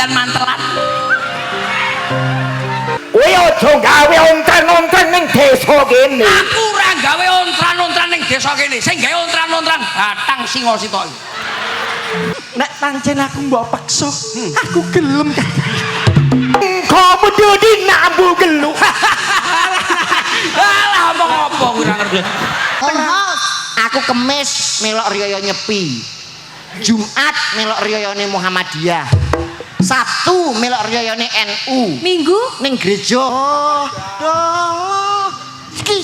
dalan mantelan. Kowe aja gawe ontran-ontran ning desa kene. Aku ora gawe ontran-ontran ning desa kene. Sing gawe ontran-ontran batang singa sitok. Nek pancen aku mbok peksa, aku gelem. Kamu dadi nambu gelu. Alah omong apa kuwi ora ngerti. Aku Kemis melok riyo nyepi. Jumat melok riyane Muhammadiyah. Sabtu melok riyane NU. Minggu Ning gereja. Iki.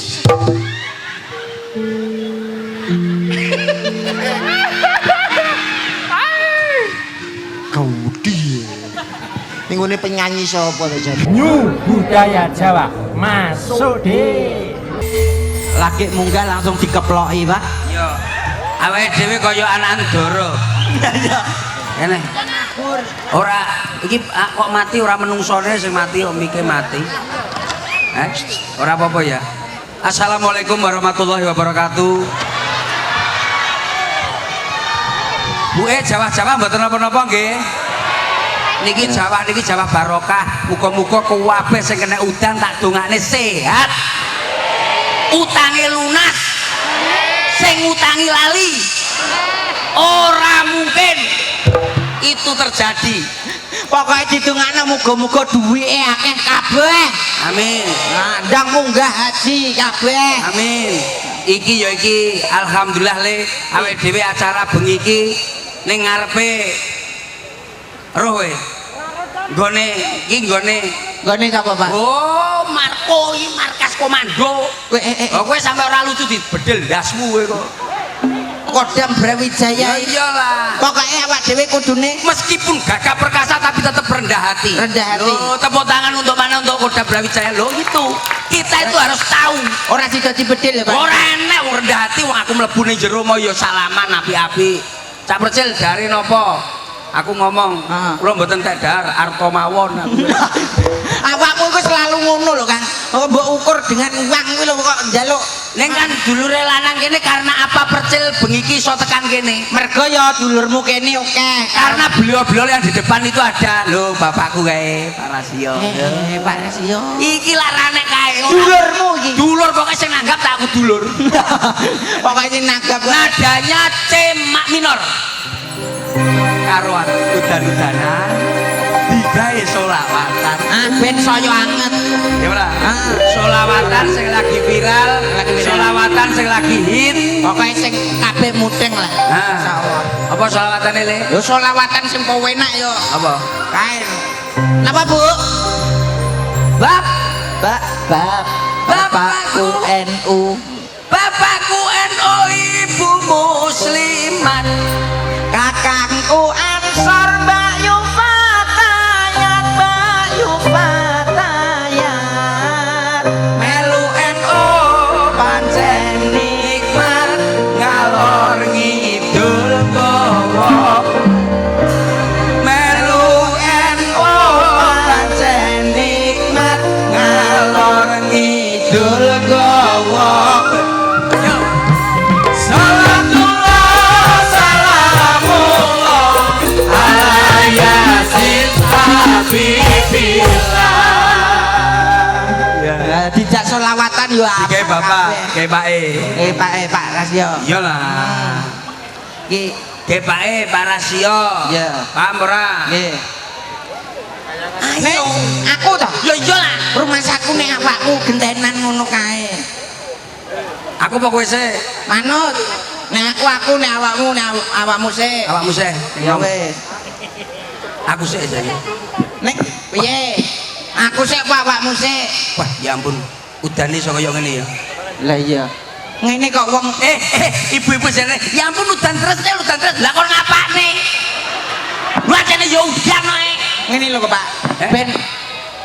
Gaudi. Ninggone penyanyi sapa to jan? New budaya Jawa masuk deh. Lagi munggah langsung dikeploki, Pak. Yo. Awake dhewe kaya anak ndoro. Iya. Kene. Ora iki kok mati ora menungsone sing mati kok mike mati. Ora apa-apa ya. Assalamualaikum warahmatullahi wabarakatuh. Jawa-jawa mboten napa-napa nggih. Niki Jawa barokah. Muga-muga kuwabe sing kena udan tak dongakne sehat. Utange lunas. Sing utangi lali. Ora mungkin itu terjadi. Pokoknya didongakno muga-muga duwike akeh kabeh. Amin. Ndang munggah haji kabeh. Amin. Iki ya iki alhamdulillah le awake dhewe acara bengi iki ning ngarepe roh we. Nggone Sapa, Pak? oh Marco iki markas komando. Kowe sampe ora lucu dibedel ndasmu kowe kok. Kodam Brawijaya. Iyalah. Pokoknya awak dhewe kudune Meskipun gagah perkasa tapi tetap rendah hati. Rendah hati. Loh, tepuk tangan untuk mana untuk Kodam Brawijaya. Loh itu. Kita itu harus tahu. ora sida dibedil ya, Pak. Ora enek wong rendah hati wong aku mlebu ning jero mau ya salaman api-api. Cak Percil dari nopo? Aku ngomong, kula mboten tek dar arta mawon. Awakmu iku selalu ngono lho, Kang. Mbok ukur dengan uang kuwi lho kok njaluk. Ning kan dulure lanang kene karena apa Percil bengi iki iso tekan kene? Mergo ya dulurmu kene oke. Karena beliau-beliau yang di depan itu ada. Loh, bapakku kae, Pak Rasio. Pak Rasio. Iki larane kae. Dulurmu iki. Dulur pokoknya sing nanggap tak aku dulur. Pokoknya nanggap Nadanya C mak minor. Karuan udan-udanan digawe solawatan. ben saya anget. Ya ora? Solawatan sing lagi viral, solawatan sing lagi hit. Pokoknya sing kabeh mudeng lah. Insyaallah. Apa solawatane le? Yo solawatan sing penak yo. Apa? Kae. Napa, Bu? Bab, Bapakku NU. bapakku NU, ibu muslimat. Kakangku Ansor, Mbak Yufatayat, Melu NU pancen nikmat ngalor ngidul bawa. Melu NU pancen nikmat ngalor ngidul bawa. dijak solawatan yo apa Kayak bapak, kayak Pak Pak Rasio. Iyalah. Ki Kayak Pak Rasio. Iya. Paham ora? nggih. Ayo, aku toh. Ya iyalah. Rumah saku nek awakmu gentenan ngono kae. Aku apa kowe sih? Manut. Nek aku nek awakmu nek awakmu sik. Awakmu sih. Ya wis. Aku sih jadi. Nek piye? Aku sik apa awakmu sik? Wah, ya ampun. Udane iso kaya ngene ya. Lah iya. Ngene kok wong Ibu-ibu jane, ya ampun udan terus. Lah kon ngapane? Wacane ya udan ae. ngene lho kok, Pak. Ben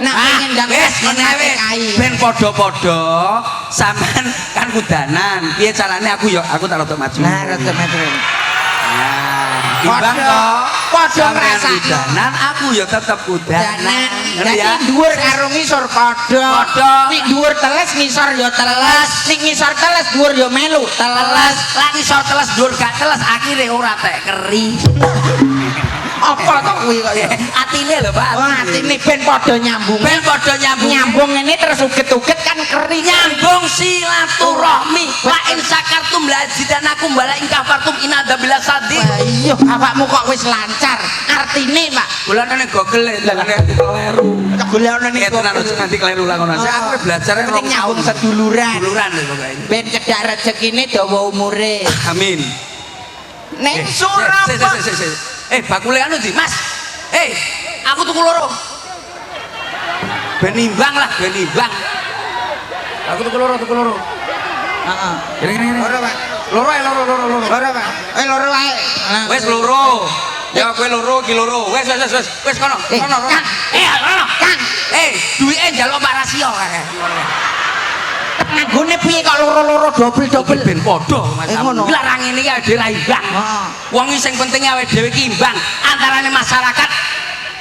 nak pengen ndang wis ngene wis. Ben padha-padha sampean kan kudanan. Piye carane aku tak rada maju. Nah, rada maju. Nah, imbang kok Padha sampean ngrasakno. kudanan, aku ya tetep kudanan. Ngerti ya? Dadi dhuwur karo ngisor padha. Nek dhuwur teles ngisor ya teles. Nek ngisor teles dhuwur ya melu teles. Lah ngisor teles dhuwur gak teles akhire ora tek keri. Apa to kuwi kok ya? Atine lho, Pak. Oh, atine ben padha nyambung. Ben padha nyambung. Nyambung ini terus uget-uget kan keri. Nyambung silaturahmi. Wa in sakartum la zidanakum wa la in kafartum in adzabil sadid. Iya, awakmu kok wis lancar. Artine, Pak. Golane Google kleru. Golane Ya tenan nanti kleru lah ngono. Saya aku belajar penting nyambung seduluran. duluran lho pokoke. Ben cedak rezekine dawa umure. Amin. Ning Surabaya. Bakule anu ndi, Mas? Aku tuku loro. Ben imbang lah, ben imbang. Aku tuku loro. Heeh. Gini. Loro, Pak. Loro. Loro, Pak. Loro wae. Wes loro. Ya kowe loro iki loro. Wes kono. Kono. Kang. Kono. Kang. Duwike njaluk Pak Rasio kae. Nanggone piye kok loro-loro dobel-dobel Ben padha, Mas. Ngono. Iki larang ngene iki ade ra imbang. Heeh. Wong iki sing penting awake dhewe iki imbang. Antarane masyarakat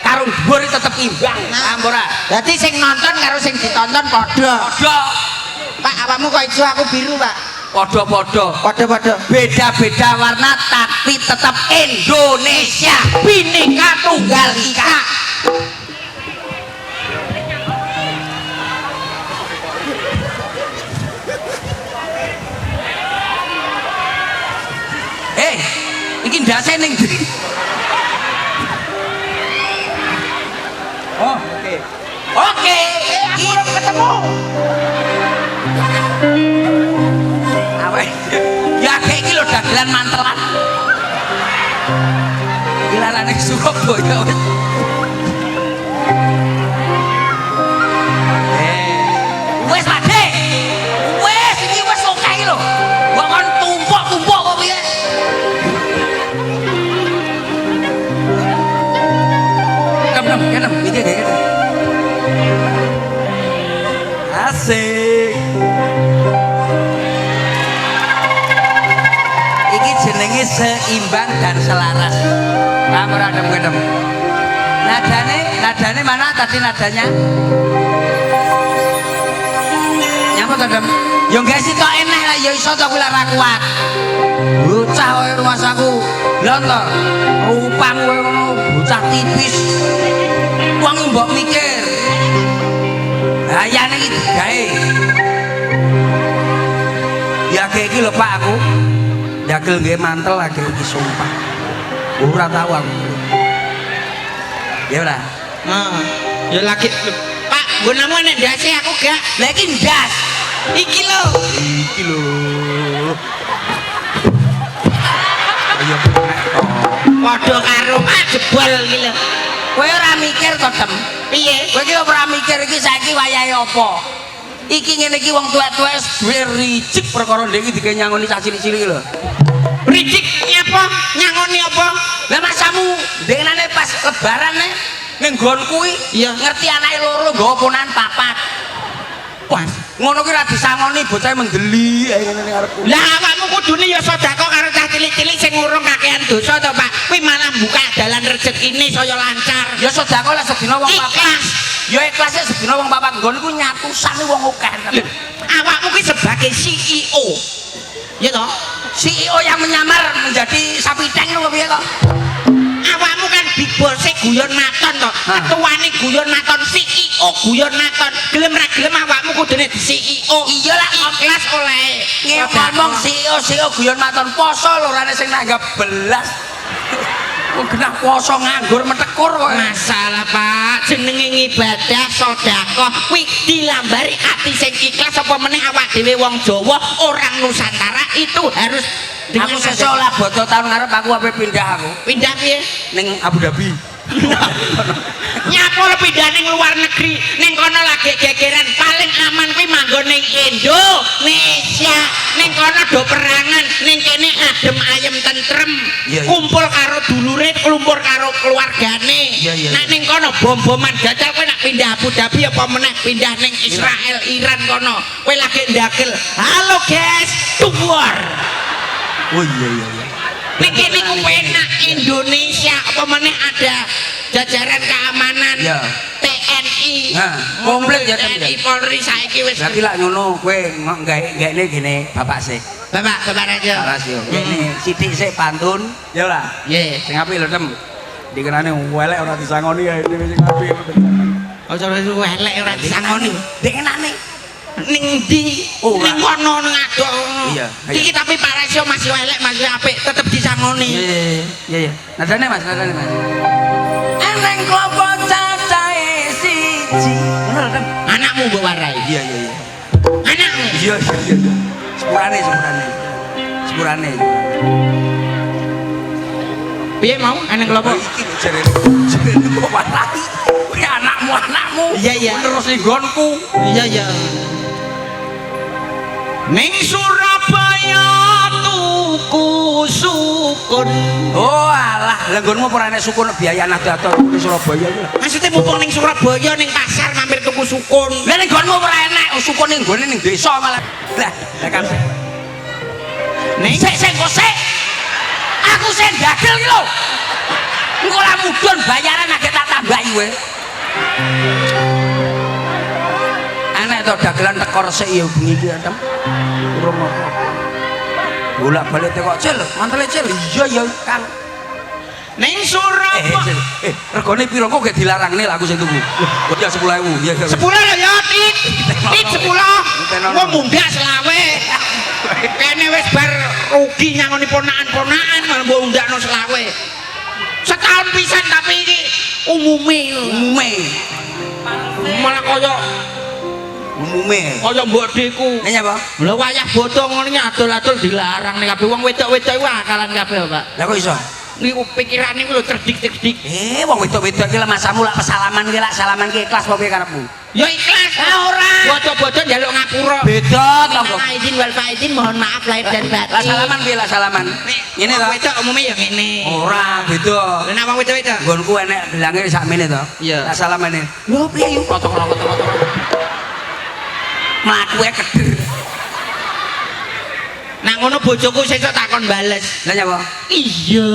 karo dhuwur tetep imbang. Paham ora? Dadi sing nonton karo sing ditonton padha. Padha. Pak, awakmu kok ijo aku biru, Pak. Padha-padha. Padha-padha. Beda-beda warna tapi tetap Indonesia. Bhinneka Tunggal Ika. Iki ndase ning ndi? Oh, oke. Oke, Belum ketemu. apa? Ya kayak iki lho dagelan mantelan. Gilarane Surabaya wis. Wes Pakde. Wes iki wis oke iki lho. Wong kon tumpuk-tumpuk kok piye? Kenem, iki kayak gitu. Asik. Iki jenenge seimbang dan selaras. Kamu adem-adem. Nadane mana tadi nadanya? Nyapa to, Dem? Ya guys itu enak lah, ya iso to kuwi lara kuat. Bocah kowe rumasaku. Lha to, rupamu kowe ngono bocah tipis. Wong mbok mikir. Ayane iki gawe. Ya kayak iki lho Pak aku. Dagel nggih mantel lagi iki sumpah. Ora tau aku. Ya ora. Heeh. Ya lagi Pak, gunamu nek ndase aku gak. Lah iki ndas. Iki lho. Iki lho. Ayo Padha karo Pak jebol iki lho. kowe ora mikir to, Dem. Piye? Kowe iki ora mikir iki saiki wayahe apa? Iki ngene iki wong tuwa-tuwa wis duwe ricik perkara ndek iki dikenyangoni cah cilik-cilik lho. Ricik nyapa? Nyangoni apa? Lah masamu dengenane pas lebaran ning nggon kuwi Iya. ngerti anake loro nggawa ponakan papat. Wah, ngono kuwi ra disangoni bocah mendeli ae ngene ning arepku. Lah awakmu kudune ya sedekah karo cah cilik-cilik sing ngurung kakean dosa to, Pak. Kuwi malah buka dalan rezekine saya lancar. Ya sedekah lah sedina wong papat. Ikhlas. Ya ikhlas sedina wong papat nggon iku nyatusane wong akeh. Awakmu kuwi sebagai CEO. Ya toh? CEO yang menyamar menjadi sapi tank lho piye kok? Awakmu kan big boss guyon maton to. Ketuane guyon maton, CEO guyon maton. Gelem ra gelem awakmu kudune di CEO. Iya lah ikhlas oleh. Ngomong CEO guyon maton poso lorane sing nanggap belas. Wong genah poso nganggur metekur kok. Masalah Pak, jenenge ibadah sedekah kuwi dilambari ati sing ikhlas apa meneh awak dhewe wong Jawa, orang Nusantara itu harus Aku sesuk lah bodo tahun ngarep aku ape pindah aku pindah piye? ning Abu Dhabi. Nyapa lo pindah ning luar negeri, ning kono lagi gegeran paling aman kuwi manggon ning Indonesia. Ning kono do perangan, ning kene adem ayem tentrem. Iya, iya. Kumpul karo dulure, kumpul karo keluargane. Iya, iya, Nek iya. ning kono bom-boman gajal kowe nak pindah Abu Dhabi apa meneh pindah ning Israel, Iran kono. Kowe lagi ndakil. Halo guys, to war. Oh iya iya iya. Ning kene ku penak Indonesia apa meneh ada jajaran keamanan Iya. TNI. Nah, komplit ya, Tem, TNI ya. Polri saiki wis. Berarti lak ngono kowe gawe gene bapak sih. Bapak Rasio. Ini sithik sik pantun. Ya ora. Nggih. Sing apik lho, Tem. Dikenane welek ora disangoni ya dhewe sing apik. Aja welek ora disangoni. Dikenane. Ning ndi? Ning kono ning adok. Iya. Iki tapi parasio masih welek masih apik tetep disangoni. Iya. Nadane Mas. Eneng klopo cacahe siji. Bener kan? Anakmu mbok warai. Iya. Anakmu. Iya. Sepurane. Piye mau eneng klopo? Iki lho jarene kok warai. Kuwi anakmu. Iya. Terus ning nggonku. Iya. Ning Surabaya tuku sukun. Oh alah, lha nggonmu ora enek sukun biaya nadaton ning Surabaya iki. Maksudnya mumpung ning Surabaya ning pasar mampir tuku sukun. Lah ning nggonmu ora enek sukun ning nggone ning desa malah. Lah kan. Ning Sik. Aku sing dagel iki lho. Engko ora mudhun bayaran nek tak tambahi kowe. Enek to dagelan teko resik ya bengi iki Tem. Urung apa. Bolak-balik teko cil, mantele cil. Iya Kang. ning Surabaya. Regane piro kok gak dilarangne lah aku sing tuku. Ya 10.000. Ya. 10 lho ya, Tit. Tit 10. Wong mundak selawe. Kene wis bar rugi nyangoni ponakan-ponakan malah mbok undakno selawe. Setahun pisan tapi iki umume. Malah kaya mbok deku. Nanya apa? Lha wayah boto ngono iki adol-adol dilarang ning kabeh wong wedok-wedok iku akalan kabeh, Pak. Lah kok iso? Niku pikirane iku lho cerdik-cerdik. Wong wedok-wedok iki lek masamu lak pesalaman iki lak salaman ki ikhlas apa piye karepmu? Ya ikhlas. Ora. Bodo-bodo njaluk ngapura. Beda to. Izin wal faizin mohon maaf lahir dan batin. Lah salaman piye lah salaman? Ngene to. Wedok umume ya ngene. Ora, beda. Lah nek wong wedok-wedok. Nggonku enek gelange sakmene to. Iya. Lah salamane. Lho piye yo kotok-kotok. Mlakuke keder. Nah ngono bojoku sesuk takon bales. Lah nyapa? Iya.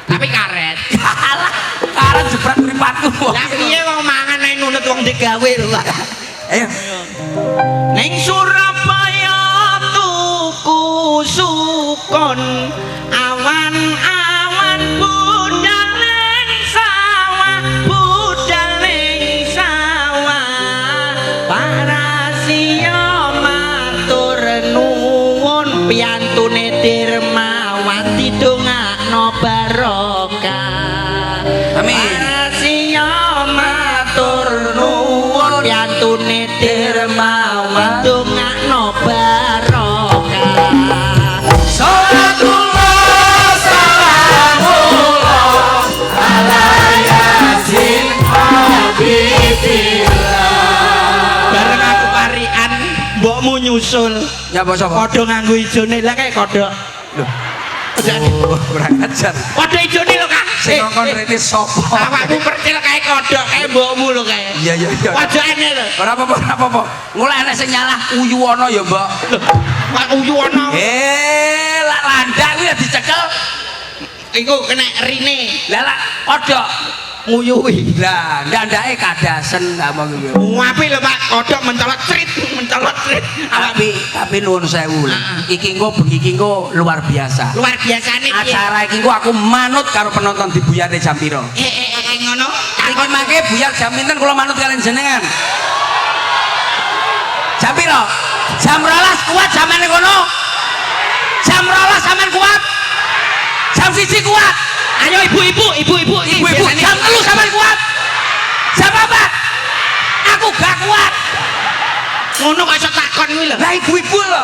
Tapi karet. Alah, karet jebret mripatku. Lah piye wong mangan ae nunut wong digawe lho, Pak. Ayo. Ning Surabaya tuku sukun awan-awan budal ning sawah parasio matur nuwun piyantune Dirmawati dongakno barokah. Amin. Parasio matur nuwun piyantune Dirmawati dongakno barokah. Salatullah salamullah ala yasin habibillah. Bareng aku parian mbokmu nyusul. Ya apa sapa? Kodho nganggo ijone lah kae kodho. Lho. Oh, kurang ajar. Kodho ijone lho, Kak. Sing ngongkon rene sapa? Awakmu percil kae kodho kae mbokmu lho kae. Iya. Wajane lho. Ora apa-apa. Mulai enek sing nyalah Uyuwana ya, Mbok. Pak Uyuwana. Lah landak kuwi ya dicekel. Iku kena rine. Lah kodhok Nguyuhi. lah ndandake kadasen apa kuwi. Apik lho Pak, kodhok mencolot crit. Tapi nuwun sewu. Iki engko bengi iki engko luar biasa. Luar biasane piye? Acara iki engko aku manut karo penonton di Buyarte jam piro? Ngono. Iki mangke buyar jam pinten kula manut kalian jenengan. Jam piro? Jam 12 kuat jamane kono. Jam 12 sampean kuat. Jam 1 kuat. Ayo ibu-ibu. Jam 3 sampean kuat. Jam 4. Aku gak kuat. Ngono kok iso takon kuwi lho. Lah ibu-ibu lho.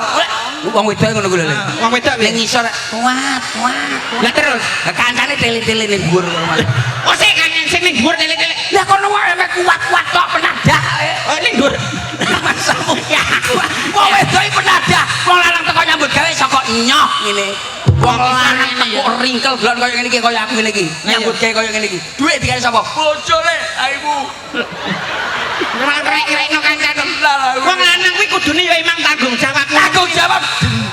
Wong wedok ngono kuwi lho. Wong wedok Ning ngisor kuat. Lah terus. Lah kancane tele-tele ning dhuwur kono malah. Oh sik kan sing ning dhuwur tele-tele. Lah kono wae kuat-kuat tok penadah. Oh ning dhuwur. Masamu ya. Wong wedok iki penadah. Wong lanang teko nyambut gawe saka nyoh ngene. Wong lanang teko ringkel glon kaya ngene iki kaya aku ngene iki. Nyambut gawe kaya ngene iki. Duit dikane sapa? Bojone aimu. Ngrek-ngrek kancane. Wong lanang kuwi kudune ya emang tanggung jawab. Tanggung jawab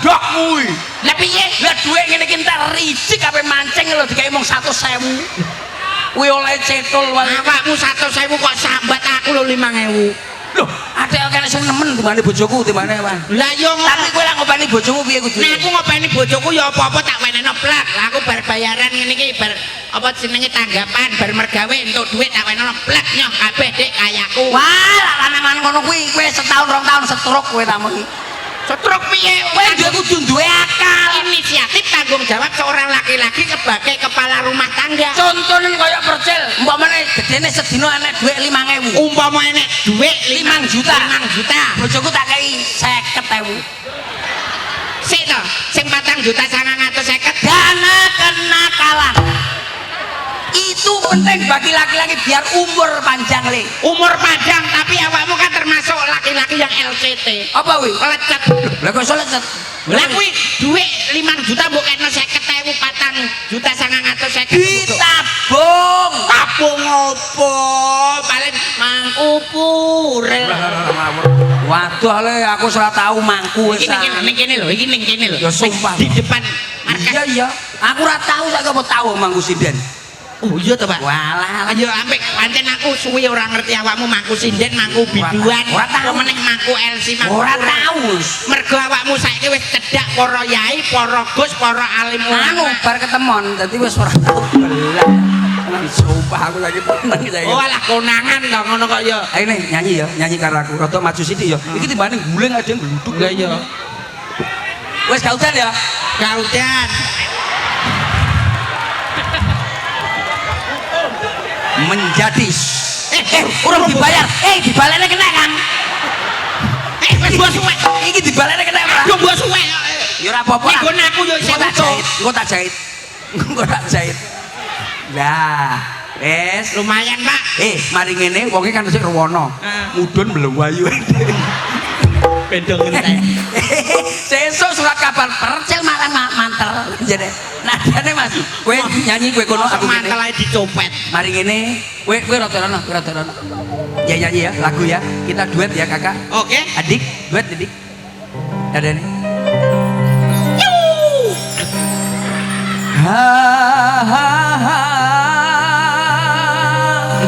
ndok kuwi. Lah piye? Lah duit ngene iki entar ricik ape mancing lho digawe mung 100.000. Kuwi oleh cetul wae. Awakmu 100.000 kok sambat aku lho 5.000. Loh, ate kene sing nemen timbane bojoku timbane Mas. Lah yo Tapi kowe lak ngopeni bojomu piye kudu? Nek aku ngopeni bojoku ya apa-apa tak wenehno plak. Lah aku bar bayaran ngene iki bar apa jenenge tanggapan bar mergawe entuk duit tak wenehno plak nyoh kabeh Dik kayaku. Wah, lak lanangan ngono kuwi kowe setahun rong tahun setruk kowe tamu iki. Setruk piye? Kowe duwe kudu duwe akal. Inisiatif tanggung jawab seorang laki-laki sebagai kepala rumah tangga. Contohnya kaya percil, umpamane gedene sedina enek dhuwit 5.000. Umpama enek duit 5 juta. 5 juta. Bojoku tak kei 50.000. Sik to, sing 4 juta 950. Dana kenakalan. Itu penting bagi laki-laki biar umur panjang le. Umur panjang tapi awakmu kan termasuk laki-laki yang LCT. Apa wi? Lecet. Lah kok iso lecet? Lah kuwi duit 5 juta mbok kena 50.000 4 juta 950. Ditabung. Tabung opo? Paling mangku purel. Waduh le aku salah tahu mangku wis. Iki ning kene lho, iki ning kene lho. Ya sumpah. Di depan markas. Iya iya. Aku ora tahu sak apa tahu mangku sinden. Oh iya to, Pak. Walah. Ayo ambek pancen aku suwi ora ngerti awakmu mangku sinden, mangku biduan, Ora tahu. meneh mangku LC, mangku Ora purel. tahu. Mergo awakmu saiki wis cedhak para yai, para gus, para alim Anu ulama. bar ketemon dadi wis ora tahu belah. Sumpah aku lagi tenang saiki. Oh alah konangan to ngono kok ya. Ayo nih nyanyi ya, nyanyi karo aku. Rada maju sithik ya. Iki timbane guling ada yang gluduk. Lah iya. Wes kaudan ya. Kaudan. Menjadi urung dibayar. Dibalene kena Kang. Wis mbok suwe. Iki dibalene kena ora? Yo mbok suwe. Ya ora apa-apa. Iki nggon aku yo isih utuh. Engko tak jahit. Engko tak jahit. Lah, wes Lumayan, Pak. mari ngene wonge kan sik rewono. Mudhun belum wayu. Bendong ngene. Sesuk surat kabar percil malah mantel jane. Nadane Mas, kowe nyanyi kowe kono aku ngene. Mantel ae dicopet. Mari ngene, kowe rada rono, kowe rada rono. Ya nyanyi ya, lagu ya. Kita duet ya, Kakak. Oke. Adik, duet Adik. Dadane. Ha ha ha.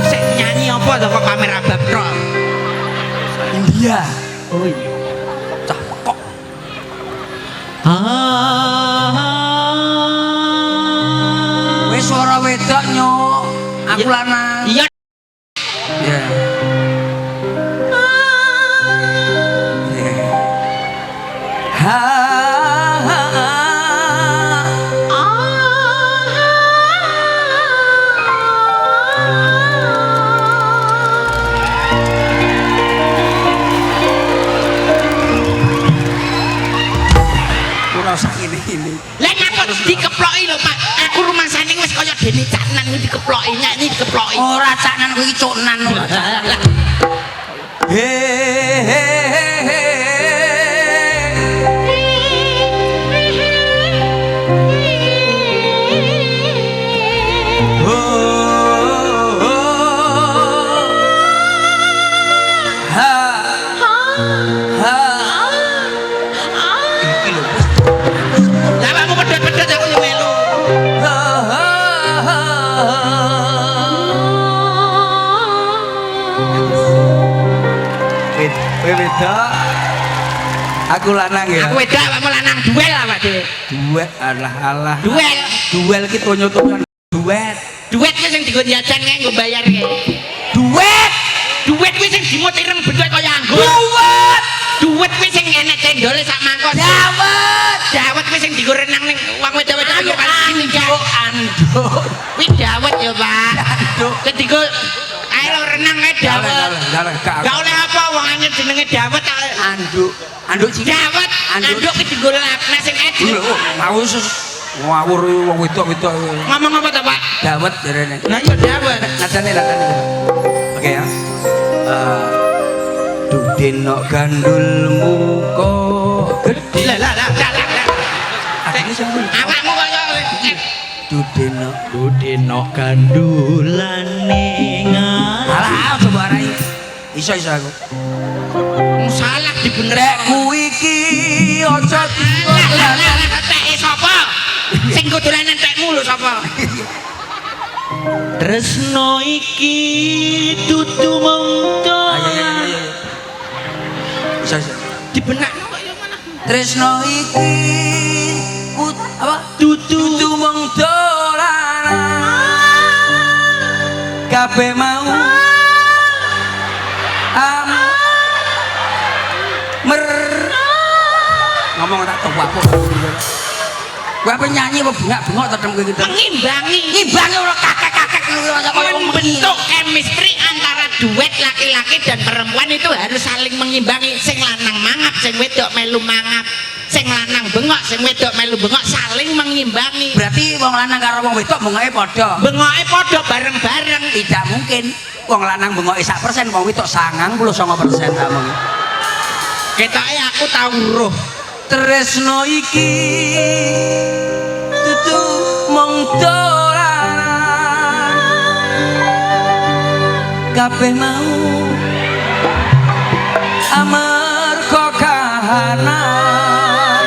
Sik nyanyi apa to kok kamera babrok? Iya. Oh iya. Cah kok. Wis suara wedok nyok. Aku Ya. lanang. Iya. Ya. Ha ha ha. Ora usah ini. Lah ngapa dikeploki lho, Pak? Aku rumangsane wis kaya dene canan iki dikeploki, nyanyi dikeploki. Ora caknan kuwi cuknan. He he he. Oh, oh. Ha ha. Iki lho. Lah awakmu pedhot-pedhot aku yo melu. Wedok aku lanang ya. Aku wedok awakmu lanang duel awak dhewe. Duet alah. Duel. Duel ki tonyo-tonyo duet. Duit kuwi sing digo jajan kae nggo bayar kae. Duet. Duit kuwi sing dimut ireng bentuk kaya anggur. Duet. Duit kuwi sing enek cendole sak mangkok. Dawet. Dawet kuwi sing digo renang ning wong wedok-wedok yo kan Anduk. kuwi dawet ya, Pak. Anduk. Ketiga ae lo renang kae dawet. Gak oleh apa wong anyar jenenge dawet tak Anduk. Anduk sih. dawet. Anduk ki digo lap nek sing edit. Mau sus ngawur wong wedok-wedok. Ngomong apa to, Pak? Dawet jarene. Lah ya dawet. Nadane. Oke ya. Dudeno gandulmu kok gede. Lah. Ini siapa? Awakmu kaya Dudeno gandulane alah coba arai. Iso aku. salah Rek dibenerake. kuwi iki aja Lah teke sapa? Sing kudulanan tekmu lho sapa? Tresno iki dudu mung Ayo. dibenakno kok ya mana. Tresno iki apa? Dudu Mung dolanan. Kabeh mau ngomong tak tahu apa. Kowe apa nyanyi apa bengak-bengok tetep kowe gitu. Ngimbangi Ora kakek-kakek membentuk chemistry antara duet laki-laki dan perempuan itu harus saling mengimbangi. Sing lanang mangap, sing wedok melu mangap. Sing lanang bengok, sing wedok melu bengok, saling mengimbangi. Berarti wong lanang karo wong wedok bengoke padha. Bengoke padha bareng-bareng. Tidak mungkin wong lanang bengoke 1%, wong wedok 99% ta mung. Ketoke aku tau weruh. Tresno iki dudu mung dolanan. Kabeh mau amarga kahanan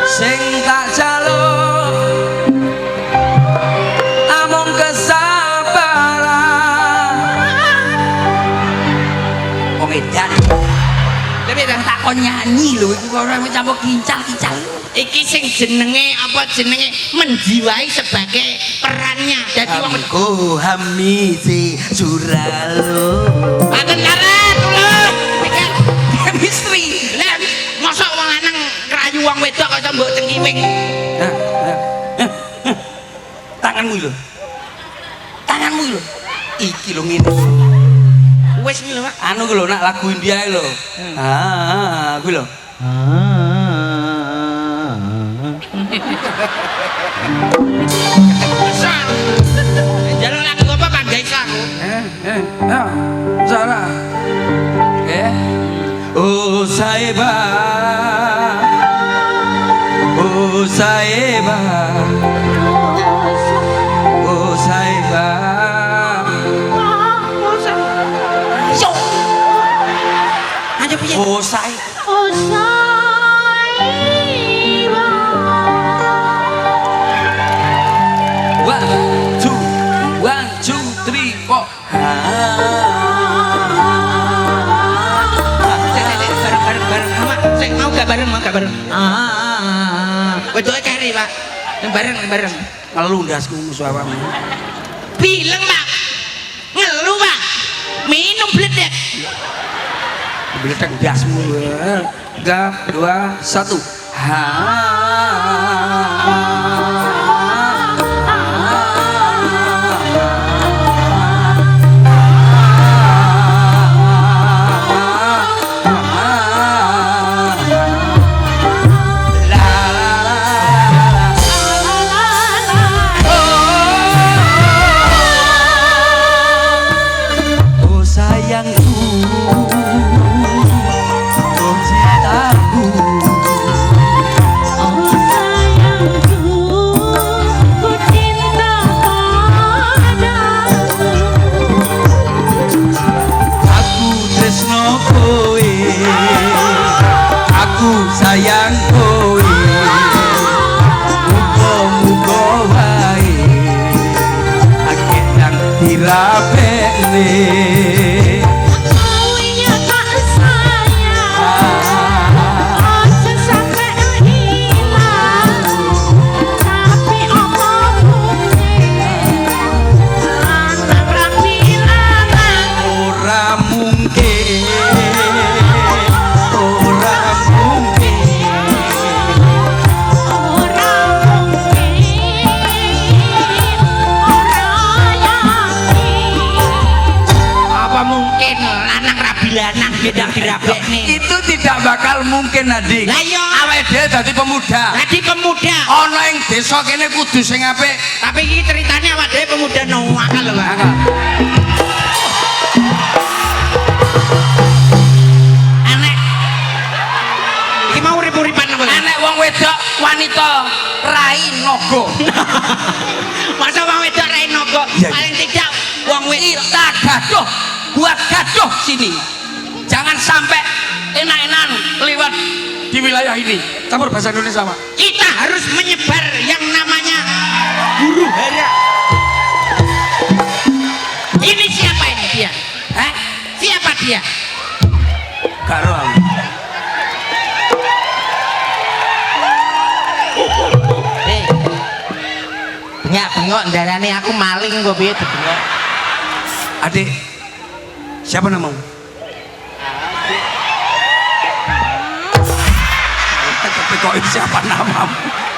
sing tak jaluk amung kesabaran. Wong edan takon nyanyi lho iku ora campur kincal-kincal. Iki sing jenenge apa jenenge menjiwai sebagai perannya. Jadi wong Aku hamisi suralo. Paten karet ulun. Iki Chemistry. lha mosok wong lanang krayu wong wedok kok mbok cengkiwing. Tanganmu lho. Tanganmu lho. Iki lho ngene. Wis lho, Pak. Anu lho nak lagu India lho. Kuwi lho. Besar. Jalur lagu apa Pak guys aku? Salah. Oh Saiba. Oh Saiba. Oh Saiba. Ayo piye? Oh Saiba. One, two, three, four. Bareng-bareng sama sing mau gak bareng. Wedoke keri, Pak. Bareng. Ngelundasku musuh awakmu. Bilang, Pak. Ngelu, Pak. Minum bledek. Beletek dasmu. 3, 2, 1. Sayang kowe muga-muga wae akeh kang dirapekne Kaunya tak sayang aja sampai hilang tapi omongnya anak rambilangan ora mungkin lanang gedang dirapekne. itu tidak bakal mungkin Adik. Lah iya. Awake dhewe dadi pemuda. Dadi pemuda. Ana ing desa kene kudu sing apik. Tapi iki ceritane awake dhewe pemuda nuwakal lho, Pak. Anek. Iki mau urip-uripan apa? Anek wong wedok wanita rai naga. Masa wong wedok rai naga? Iya, iya. Paling tidak wong wedok Kita gaduh, buat gaduh sini. Jangan sampai enak-enakan lewat di wilayah ini. Campur bahasa Indonesia, Pak. kita harus menyebar yang namanya huru hara. Ini siapa ini dia? Hah? Siapa dia? Karo aku. kok ndarani aku maling kok piye dedengok. Adik, siapa namamu? Tapi kok siapa namamu?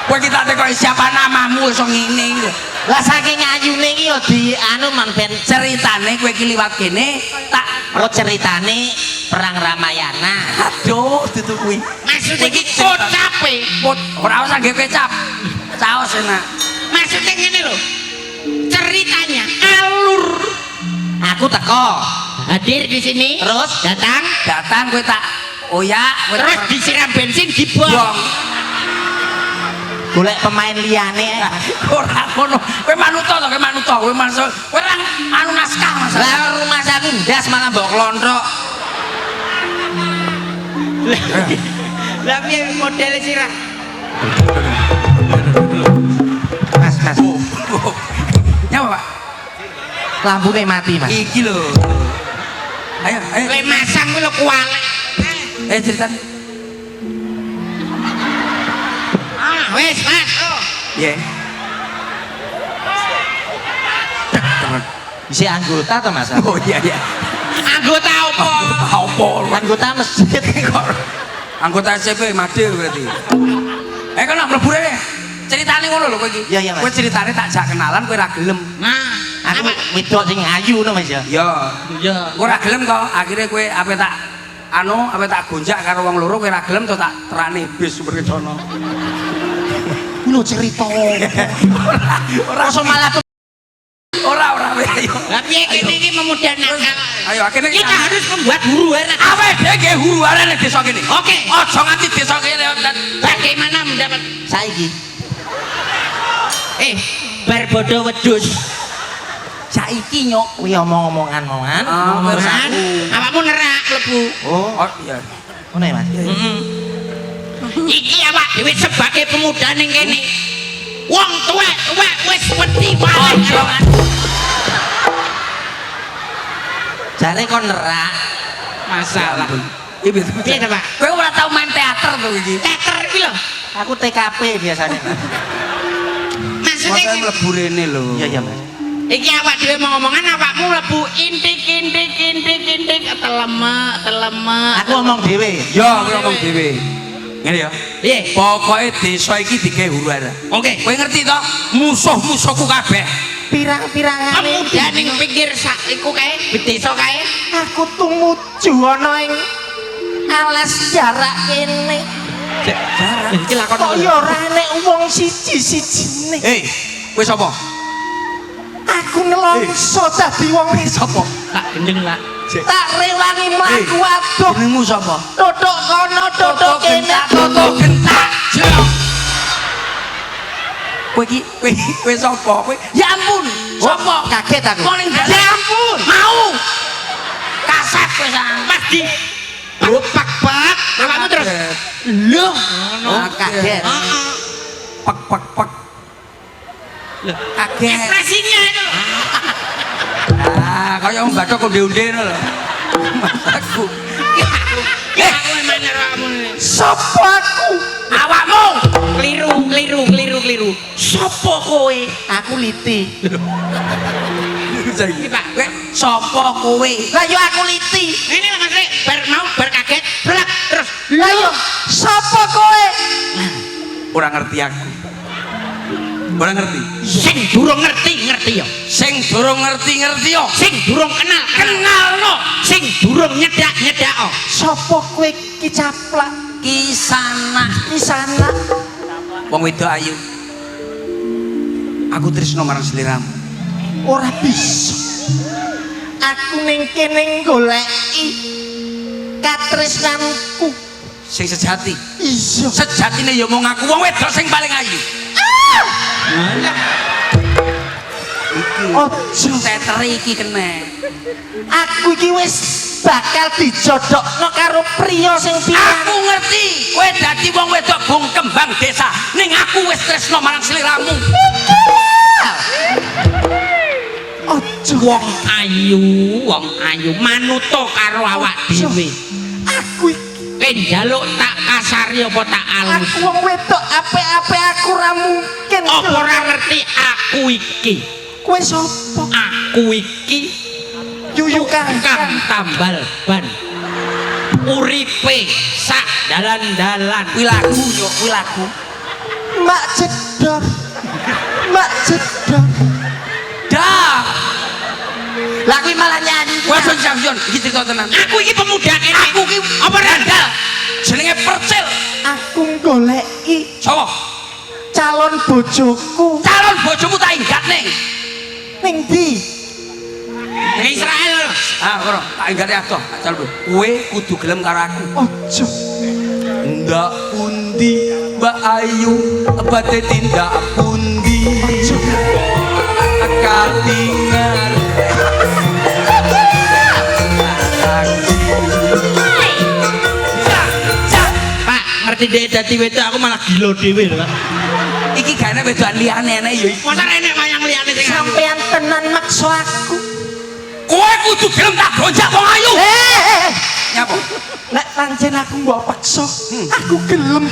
Kowe kita kok siapa namamu iso ngene lho. Lah saking ayune iki ya di anu man ben Ceritane kowe iki liwat kene tak ceritane perang Ramayana. aduh dudu kuwi. Maksudnya iki kocape. Ora usah nggawe kecap. Caos enak. Maksudnya ngene lho. Ceritanya alur. Aku teko, hadir di sini, terus Datang kowe tak oyak, kowe terus disiram bensin dibuang. buang. Golek pemain liyane. Ora ngono. Kowe manut to, kowe manut. Kowe masuk. Kowe ora anu naskah Mas. Lah rumah saku ndas malah mbok klonthok. Lah piye model sirah? Mas. Nyapa, Pak? Lampune mati, Mas. Iki lho. Ayo. Kowe masang kuwi lho kuwalek. Cerita. Wes, Mas. Oh. Iya. Isi anggota to, Mas? Oh iya. Anggota apa? Apa? Anggota masjid. Anggota SMP Made berarti. Kan mlebu rene. Ceritane ngono lho kowe iki. Iya, Mas. Kowe ceritane tak jak kenalan kowe ra gelem. Nah, aku wedok sing ayu no, Mas ya. Iya. Kowe ra gelem to, akhire kowe ape tak gonjak karo wong loro kowe ra gelem to tak terane bis Superkedono. Lho cerita. Ora malah ora ayo. Lah piye kene iki memudah nakal. Ayo akhirnya Kita harus membuat huru-hara. awake dhewe nggih huru-hara ning desa kene. Oke. Aja nganti desa kene Bagaimana mendapat saiki? Bar bodo wedhus. saiki nyok. Kuwi omong-omongan-omongan. Omongan. Awakmu nerak mlebu. Oh iya. Ngono ya, Mas. Iki awak dhewe sebagai pemuda ning kene. Wong tuwek wis wedi wae. Jare kon nerak masalah. Piye Piye to, Pak? Kowe ora tau main teater to iki. Teater iki lho. Aku TKP biasanya. Maksudnya Masa mlebu rene lho. Iya, Mas. Iki awak dhewe ngomongan awakmu mlebu intik telemek. Aku ngomong dhewe. Ya, kowe ngomong dhewe. Ngene ya. Piye? Pokoke desa iki digawe huru-hara. Oke. Kowe ngerti to? Musuh-musuhku kabeh. Pirang-pirangane pemuda ning pinggir sak iku kae, desa kae. Aku tumuju ana ing alas jarak kene. Jarak. Iki lakon kok ya ora enek wong siji-sijine. Hei, kowe sapa? Aku nelongso dadi wong Sapa? Tak gendeng lah. tak rewangi mlaku adoh. Jenengmu sapa? Totok kono, totok kene, Toto gentak. Jok. Kowe sapa? Kowe ya ampun. Sapa? Kaget aku. Kok ning dalan? Ya ampun. Mau. Kasep kowe sang. Pas di Pak, awakmu terus. Lho, Oh, kaget. Pak. Kaget. Ekspresinya itu. Kaya wong bathok konde-onde ngono lho. Masaku. Aku emang awakmu. Sapa aku? Awakmu. Keliru. Sopo kowe? Aku Liti. Iki Pak, kowe sapa kowe? Lah yo aku Liti. Ini lho Mas Rek, bar kaget, blak terus. Lah yo sopo kowe? Ora ngerti aku. Ora ngerti. Sing durung ngerti yo. Sing durung ngerti yo. Sing durung kenalno. Sing durung nyedak oh. Sopo kowe ki caplak Kisana. Wong wedok ayu. Aku tresno marang sliramu. ora bisa. Aku ning kene goleki katresnanku. Sing sejati. Iya. Sejatine ya mung aku wong wedok sing paling ayu. Ojo. Tetere iki kene. Aku iki wis bakal dijodhokno karo priya sing pirang. Aku ngerti, kowe dadi wong wedok bung kembang desa. Ning aku wis tresno marang sliramu. Ojo. Wong ayu manuto karo awak dhewe. Aku iki Kowe njaluk tak kasari apa tak alus? Aku wong wedok apik-apik aku ra mungkin. Apa ora ngerti aku iki? Kowe sapa? Aku iki Yuyu Kang. kang tambal ban. Uripe sak dalan-dalan. Kuwi lagu yo, kuwi lagu. Mak Jedor. Mak Jedor. Dah. Lah kuwi malah nyanyi. Wes Samson, iki cerita tenan. Aku iki pemuda kene. Aku ki apa randal? Jenenge Percil. Aku goleki Sopo? calon bojoku Calon bojomu tak inggat ning. ning ndi? Ning Israel. Ah, ora, tak inggate atoh, tak calon. Kowe kudu gelem karo aku. Ojo. Ndak pundi Mbak Ayu abate tindak pundi katingal Pak, ngerti dhek dadi wedok aku malah gila dhewe lho, Pak. iki gane wedokan liyane enek ya iki Masa enek wayang liyane sing Sampean tenan maksa aku. kowe kudu gelem tak gonjak wong ayu nyapa Nek pancen aku mbok paksa, aku gelem.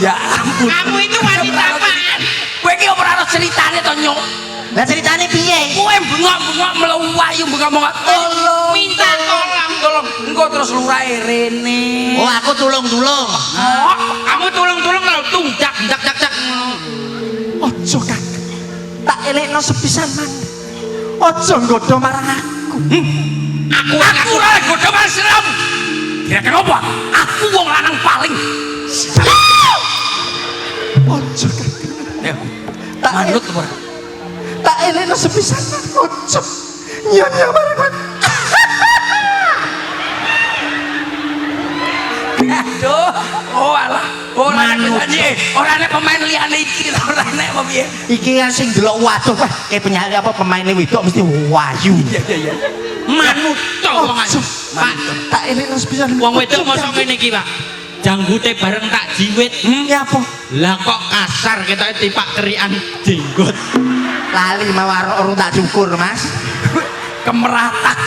ya ampun Kamu itu wanita apaan? kowe iki ora ono ceritane to nyok Lah ceritane piye? kowe bengok-bengok melayu bengok-bengok tolong Minta tolong. engko terus lurahe rene Oh, aku tulung-tulung. Oh, kamu tulung-tulung lho tunjak jak jak jak. Ojo Kang. Tak elekno sepisan man. Ojo nggodho marang aku. aku ora godho masram kira-kira apa aku wong lanang paling Ojo Kang. ya Tak manut apa tak elekno sepisan man. Ojo. Nyonya marang aku. aduh oh alah ora nek pemain liyane iki ora nek apa piye Iki kan sing delok waduh wah kayak penyanyi apa pemainnya wedok mesti wayu. iya Manut to wong ayu. Pak, Tak elekno sepisan. wong wedok mosok ngene iki, Pak. Janggute bareng tak jiwit. Ya apa? Lah kok kasar ketoke tipak kerikan jenggot. Lali mawar urung tak cukur, Mas. kemeratak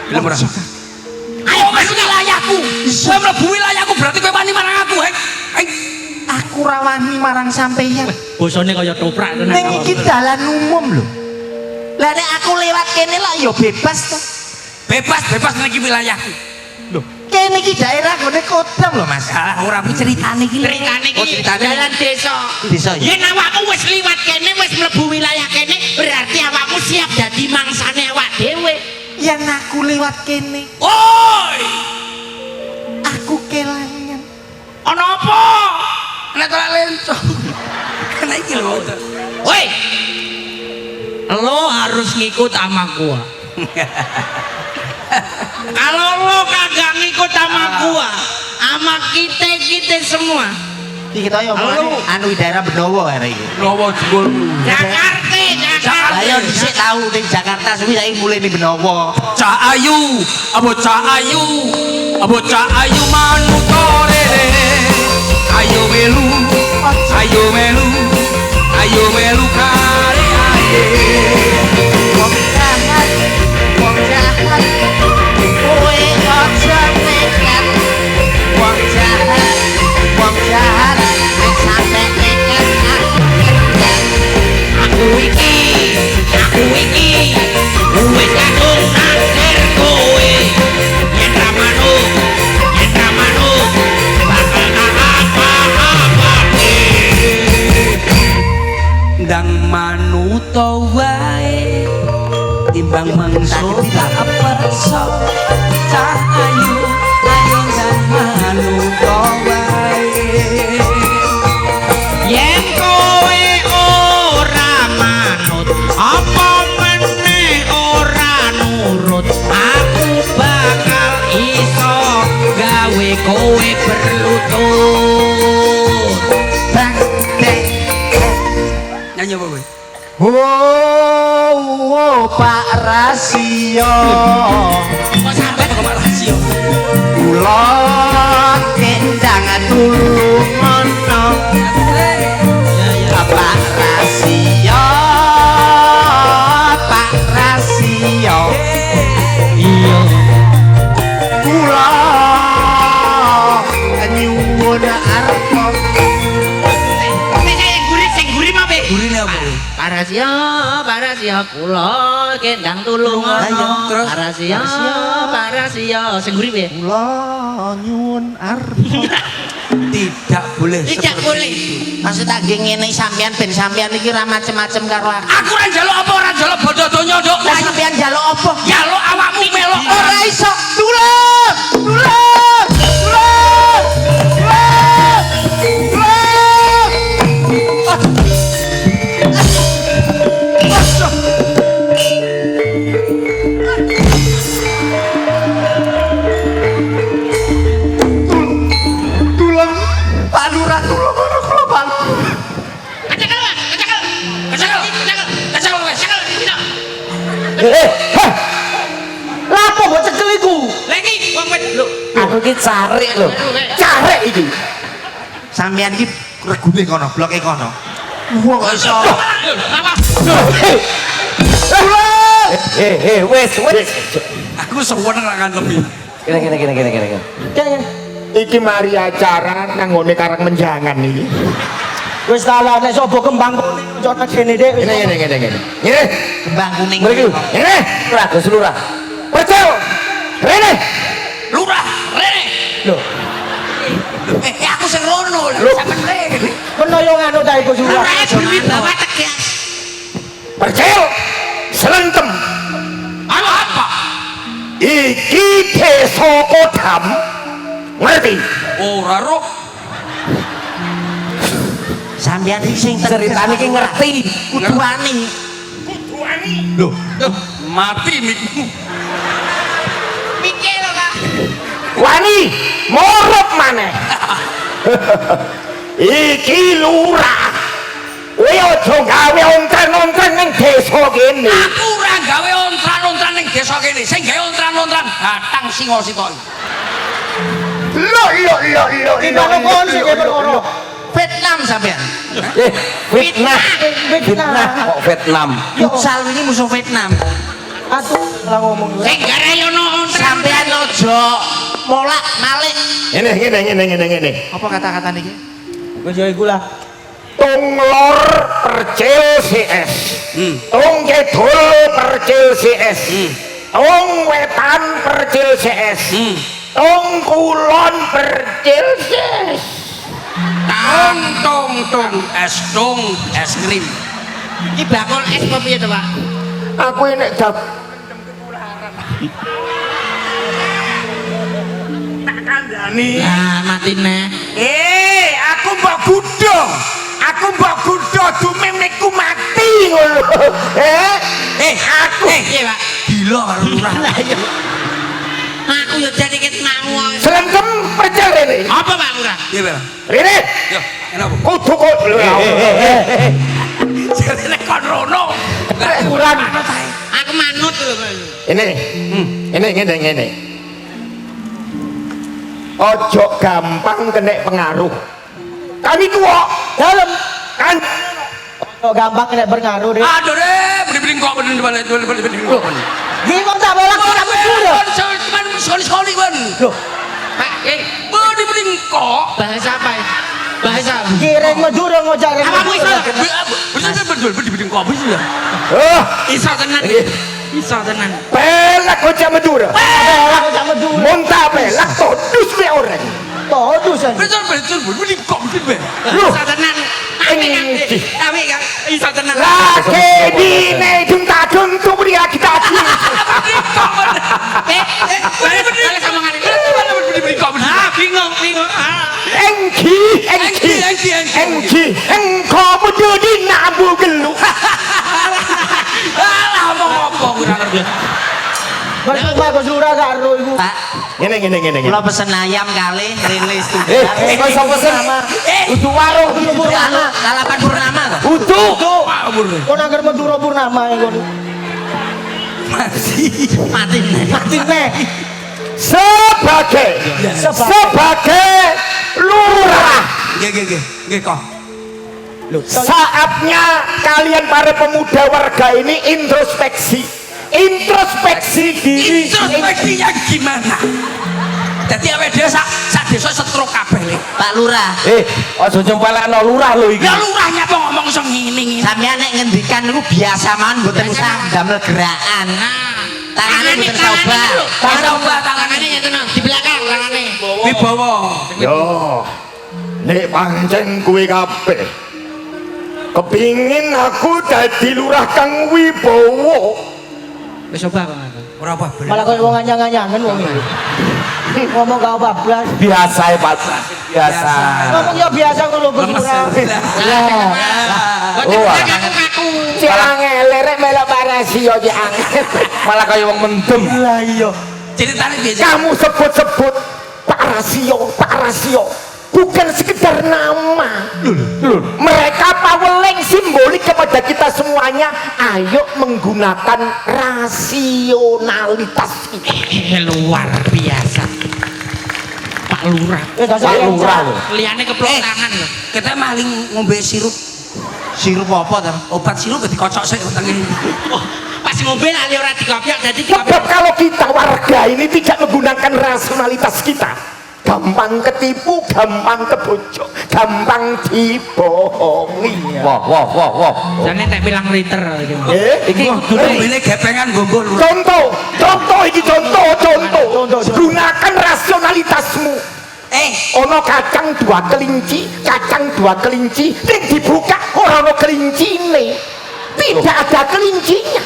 belum ora Ojo, Kang. ayo masuk wilayahku kowe mlebu wilayahku berarti kowe wani marang aku hei Aku rawani marang sampeyan. Bosone kaya toprak tenan. Ning iki dalan umum lho. Lah nek aku lewat kene lak ya bebas to. bebas nek iki wilayahku Lho, kene iki daerah gone Kodam lho, Mas. salah ora kuwi ceritane iki Ceritane oh iki ceritane dalan desa. Desa ya. Yen awakmu wis liwat kene wis mlebu wilayah kene berarti awakmu siap dadi mangsane awak dhewe. Yen aku lewat kene, oi aku kelangan. ana apa nek ora lenco nek iki lho Woi. Lo harus ngikut sama gua. Kalau lo kagak ngikut sama gua, sama kita semua. Iki kita yo Halo. anu daerah Benowo arek iki. Nowo jebul Jakarta. Ayo dhisik tau ning Jakarta suwi saiki mulai ning Benowo. Cak ayu ayu manuka rere ayo melu kare aye Wong jahat, wong jahat. Kowe aja nekat. Wong jahat, wong jahat. Nek sampe nekat aku kejar. Aku iki wis kadung naksir kowe. Yen ra manut bakal apa-apake. ndang manuta wae timbang mangso tak perso cah ayu ndang manuta wae Yen kowe ora manut, apa meneh ora nurut, aku bakal iso gawe kowe berlutut. Bang, dek. nyanyi apa kowe Oh, Pak Rasio. kok sampe kok Pak Rasio Kula kendang tulungono. Pak Rasio, Pak Rasio. artine apa kuwi? Parasia kula kendang tulungono. Ayo, terus? Parasia sing nguri piye? Kula nyuwun arep. Tidak boleh Tidak seperti boleh. itu. Maksud tak ngene sampean ben sampean iki ra macem-macem karo aku. Aku ora njaluk apa ora njaluk bodo donya, Nduk. Lah sampean njaluk apa? Njaluk awakmu melok Ora iso. Tulung! Tulung! Tulung! Tulung Pak Lurah tulung karo kula Pak Lurah. Kecekel, Pak. Kecekel. Kecekel. Kecekel. Kecekel, wes. Kecekel. Bisa. Lapo mbok cekel iku? Lagi wong wit lho. Aku iki cari lho. Cari iki. Sampean iki regune kono, bloke kono. Wong kok iso. Apa? Wes. Aku seneng ra kan lebih. Gini. Iki mari acara nang ngone Karang Menjangan iki. Wis dalah nek sapa kembang ojo nang kene Dik. Gini. Ngene. Kembang kuning. Mriki. Ngene. Lurah, Gus Lurah. Percel. Rene. Lurah, rene. Lho, Aku sing rono lah, Lho. sampean rene. Peno yo nganu ta iku Lurah. Ora duwi bawa tegas. percel. Selentem. Apa? Iki desa Kodam. Ngerti? Ora roh. Sampean iki sing Ceritane iki ngerti. kudu wani. Loh, mati mikmu. Mikir lho, Pak. Wani, morot maneh. Iki lurah. Kowe aja gawe ontran-ontran ning desa kene. Aku ora gawe ontran-ontran ning desa kene. Sing gawe ontran-ontran batang singa sitok. Lho. Timbang kon sing perkara. Vietnam sampean. Fitnah. Kok Vietnam? Futsal ini musuh Vietnam. Atuh lah ngomong. Sing garayono ontran sampean aja molak-malik. Ngene. Apa kata-kata niki? Wis yo iku lah. Tung lor percil CS. Tung kidul percil CS. Tung wetan percil CS. Tung kulon percil CS. Tong es krim. Iki bakul es apa piye to, Pak? Aku ini dap Nah, matine. aku mbok gudho. Aku mbok gudho dumemekku mati ngono. Aku Piye, Pak? Gila karo lurah. Aku yo jadi ket mau. Selentem percel rene. Apa, Pak Lurah? Iya, Bel. Rene. Yo, kenapa? Kudu kok Jarene kon rono. kurang. Aku manut lho, Pak. Ini ngene. Ojo gampang kena pengaruh. Kami tua dalam kan. Kok gampang kena berpengaruh Dik. Aduh deh, beli kok bener balik kok. Iki kok tak bolak kok tak betul. Cuman sekali ban. Loh, Pak, Beli kok. bahasa apa? Bahasa apa? kiring Madura ngojak. Apa iso? Betul beli kok bisa. Iso tenan. Iso tenan. Pelak kocak Madura. Pelak kocak Madura. Muntah pelak todus be orang. Todusan. Betul beli kok bisa. Iso tenan. Tapi kan iso tenan. Lagi dine dung tadung tu beri kita. Balik sama ngene. Beli kok bisa. Bingung. Engki. Engkau budu di nabu gelu. Alah ngomong kurang ngerti. Mas Lurah karo iku. Pak, Ngene. kula pesen ayam kali rilis tuh. Kau iso pesen. Udu warung. Lalapan purnama to? Udu. Kok nang Madura Purnama iku. Mati. Mati neh. Sebagai lurah. Nggih kok. Saatnya kalian para pemuda warga ini introspeksi diri. Introspeksinya gimana? Jadi awake dhewe sak desa stroke kabeh le. Pak Lurah. Aja nyempelakno lurah lho iki. Ya lurahnya apa ngomong iso ngene-ngene. Sampeyan nek ngendikan niku biasa mawon mboten usah damel gerakan. Tangane mboten usah ubah. Tangane ya tenan di belakang tangane. Wibawa. Yo. Nek pancen kuwi kabeh. Kepingin aku dadi lurah kang wibawa. Wis coba Bang. Ora apa. Malah koyo wong anyang-anyangan wong iki. Ngomong gak bablas. Biasa ya Pak. Biasa. Ngomong ya biasa kok lho Gus Lemes. Lurah. Oh, aku. Cek angel rek melok parasio cek angel. Malah kaya wong mendem. Lah iya. Ceritane biasa. Kamu sebut-sebut Pak Rasio bukan sekedar nama. Mereka paweling simbolik kepada kita semuanya. Ayo menggunakan rasionalitas ini. Luar biasa. Pak Lurah. Pak Lurah lho. Liane keplok tangan lho. Kita maling ngombe sirup. Sirup apa ta? Obat sirup dikocok sik wetenge. Oh, pas ngombe ali ora dikopiok dadi Sebab dikopiok. kalau kita warga ini tidak menggunakan rasionalitas kita, gampang ketipu, gampang kebojok, gampang dibohongi. Wah. Jane tak bilang liter iki. Iki Mobilnya gepengan gombol. contoh iki contoh. Gunakan rasionalitasmu. Ono kacang dua kelinci, ning dibuka ora ono kelincine. Tidak ada kelincinya.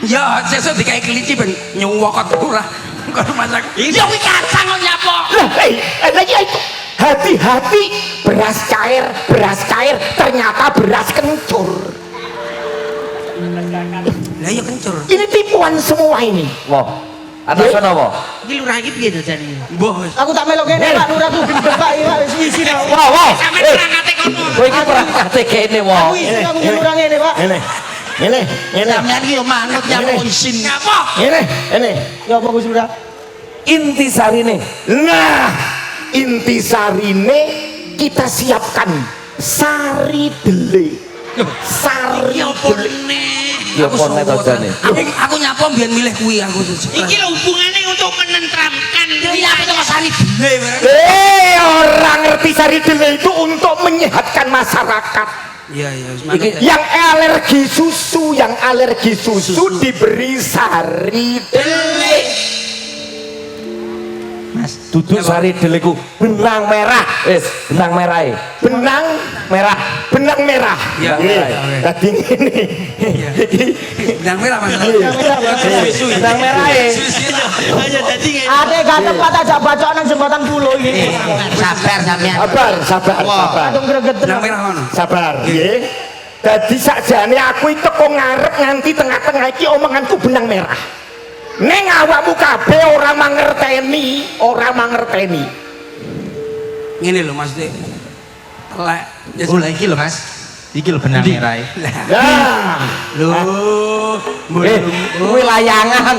Ya, sesuk dikai kelinci ben nyuwokot ora. Kok masak. Ya kuwi kacang kok nyapo. Lah iya itu. Hati-hati beras cair ternyata beras kencur. Lah ya kencur. Ini tipuan semua ini. Wah. Atas ana apa? Iki Lurah iki piye jane? Mbah. Aku tak melok kene Pak Lurah tuh gendeng Pak iki wis isin aku. Wah. Sampe terangate kono. Kowe iki perangkate kene Aku wah. isin aku di Lurah ngene Pak. Ini. Sampeyan iki yo manut nyamuk isin. Ngapa? Ini. Ya apa Gus Lurah? Inti sarine. Nah, inti sarine kita siapkan sari dele. Sari Ya dele. Ya pon net ajane. Aku nyapo mbiyen milih kuwi aku. Iki lho hubungane untuk menenteramkan. Ya aku kok sari dile. Orang ngerti sari dele itu untuk menyehatkan masyarakat. Iya. Yang alergi susu diberi sari dele. Mas, duduk sari deleku benang merah. Benang merahe. Benang merah. Iya. Tadi ini. Benang merah Mas. Benang merahe. Ayo dadi ngene. Ade gak tepat aja bacok nang jembatan pulau iki. Sabar sampeyan. Sabar. Aduh greget. Benang merah ngono. Sabar, nggih. Dadi sakjane aku itu kok ngarep nganti tengah-tengah iki omonganku benang merah. Neng awakmu kabeh ora mangerteni. Ngene lho Mas Dik. Lek Oh lah iki lho Mas. Iki lho benang merah. Nah, lho Kuwi layangan.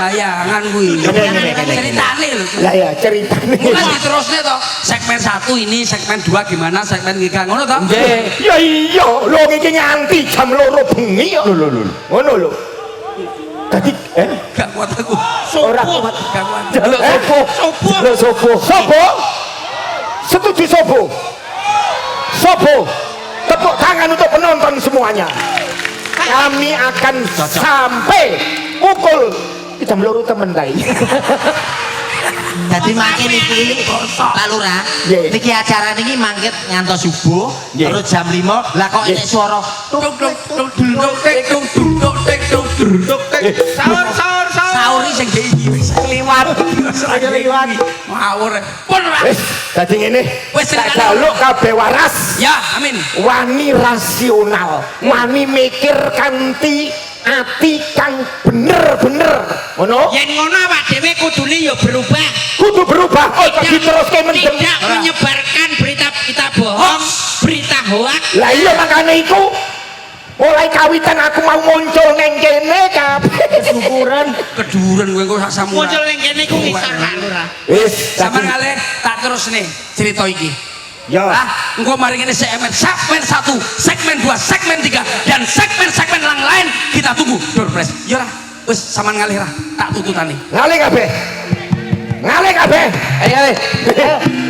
layangan kuwi. Ceritane lho. lah ya ceritane. Kan diterusne to. Segmen 1 ini, segmen 2 gimana, segmen 3 ngono to? Nggih. Ya iya, lho iki nganti jam 2 bengi kok. Lho. Ngono lho. Dadi Gak kuat aku. ora kuat. Gak kuat. Jaluk sopo? Jaluk sopo? Sopo? Setuju sopo? Tepuk tangan untuk penonton semuanya. Kami akan sampai pukul jam 2 temen tai. Dadi mangke niki Pak Lurah. Nggih. Niki acara niki mangket ngantos subuh Nggih. terus jam 5. Lah kok enek swara Sauri sing iki wis Liwat. ngawur. Pun ora. Wis, dadi ngene. Wis, Tak ceritane. jaluk kabeh waras. Ya, amin. Wani rasional, wani mikir kanthi ati kang bener-bener. Ngono? Yen ngono awak dhewe kudune ya berubah. Kudu berubah. Kok diteruske mendem. Tidak menyebarkan berita bohong, berita hoak. Lah iya makane iku mulai kawitan aku mau muncul neng kene kabeh syukuran. Keduren kowe kok sak samuran. Muncul ning kene iku ngisor Pak Lurah. Wis, Sampeyan kalih tak terus nih cerita iki. ya. Engko mari ngene segmen 1, segmen 2, segmen 3 dan segmen-segmen yang lain kita tunggu door press. Ya ora, wis sampean ngalih ra, tak tututane. Ngalih kabeh. Ayo.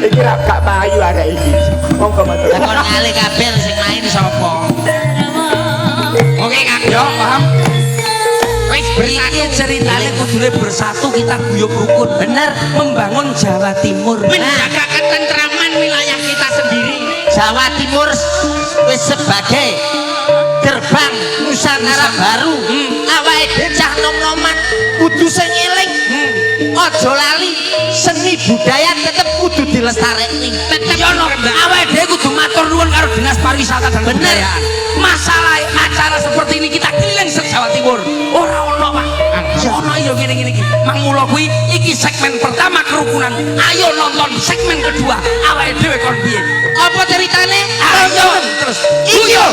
Iki ra gak payu ada iki. Monggo matur. Lah kok ngalih kabeh sing main sapa? Iki ceritane kudune bersatu kita guyub rukun. Bener, membangun Jawa Timur. menjaga ketentraman wilayah kita sendiri. Jawa Timur wis sebagai gerbang Nusantara baru. Awake dhewe cah nom-noman kudu sing eling. Aja lali seni budaya tetep kudu dilestarekne. Tetep ono awake dhewe kudu matur nuwun karo Dinas Pariwisata dan Kebudayaan. Masalah acara seperti ini kita keliling se-Jawa Timur. Ora ono, Pak. Ono yo ngene-ngene iki. Mangmula kuwi iki segmen pertama kerukunan. Ayo nonton segmen kedua. Awake dhewe kon piye? Apa ceritane? Ayo terus. Iyo,